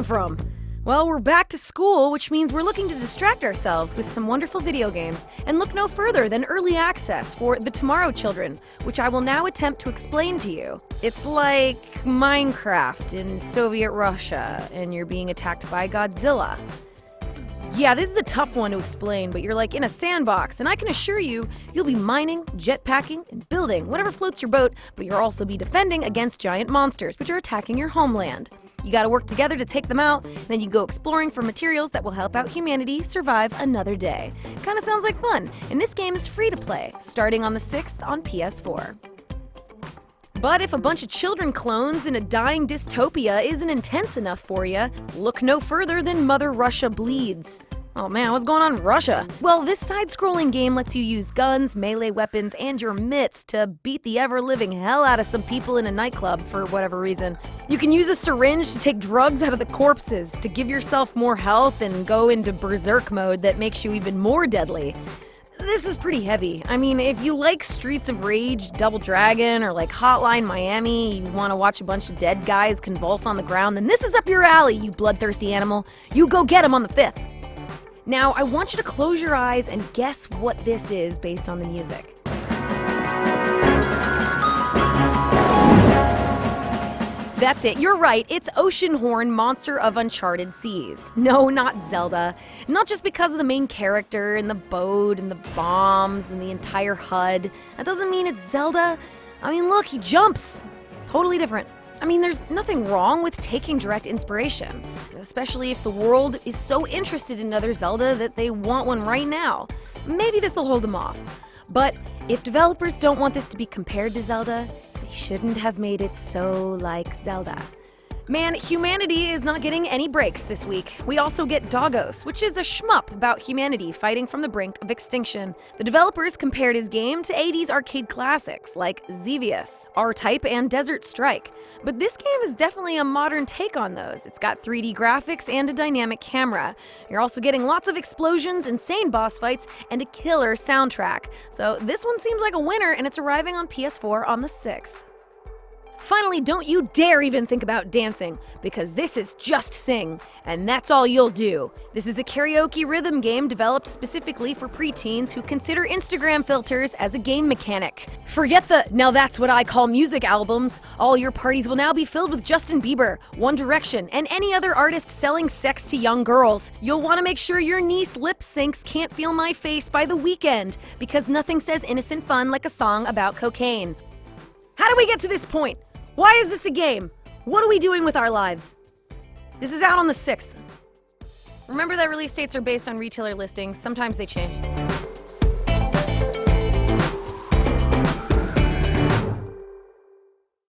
come from? Well, we're back to school, which means we're looking to distract ourselves with some wonderful video games, and look no further than early access for The Tomorrow Children, which I will now attempt to explain to you. It's like Minecraft in Soviet Russia, and you're being attacked by Godzilla. Yeah, this is a tough one to explain, but you're like in a sandbox, and I can assure you, you'll be mining, jetpacking, and building whatever floats your boat, but you'll also be defending against giant monsters, which are attacking your homeland. You gotta work together to take them out, and then you go exploring for materials that will help out humanity survive another day. Kinda sounds like fun, and this game is free to play, starting on the 6th on PS4. But if a bunch of children clones in a dying dystopia isn't intense enough for you, look no further than Mother Russia Bleeds. Oh man, what's going on in Russia? Well, this side-scrolling game lets you use guns, melee weapons, and your mitts to beat the ever-living hell out of some people in a nightclub for whatever reason. You can use a syringe to take drugs out of the corpses, to give yourself more health and go into berserk mode that makes you even more deadly. This is pretty heavy. I mean, if you like Streets of Rage, Double Dragon, or like Hotline Miami, you want to watch a bunch of dead guys convulse on the ground, then this is up your alley, you bloodthirsty animal. You go get him on the 5th. Now, I want you to close your eyes and guess what this is based on the music. That's it, you're right, it's Oceanhorn, Monster of Uncharted Seas. No, not Zelda. Not just because of the main character, and the boat, and the bombs, and the entire HUD. That doesn't mean it's Zelda. I mean, look, he jumps. It's totally different. I mean, there's nothing wrong with taking direct inspiration, especially if the world is so interested in another Zelda that they want one right now. Maybe this will hold them off. But if developers don't want this to be compared to Zelda, they shouldn't have made it so like Zelda. Man, humanity is not getting any breaks this week. We also get Dogos, which is a shmup about humanity fighting from the brink of extinction. The developers compared his game to 80s arcade classics like Xevious, R-Type, and Desert Strike. But this game is definitely a modern take on those. It's got 3D graphics and a dynamic camera. You're also getting lots of explosions, insane boss fights, and a killer soundtrack. So this one seems like a winner, and it's arriving on PS4 on the 6th. Finally, don't you dare even think about dancing, because this is Just Sing, and that's all you'll do. This is a karaoke rhythm game developed specifically for preteens who consider Instagram filters as a game mechanic. Forget the "now that's what I call music" albums. All your parties will now be filled with Justin Bieber, One Direction, and any other artist selling sex to young girls. You'll want to make sure your niece lip syncs Can't Feel My Face by The Weeknd, because nothing says innocent fun like a song about cocaine. How did we get to this point? Why is this a game? What are we doing with our lives? This is out on the 6th. Remember that release dates are based on retailer listings. Sometimes they change.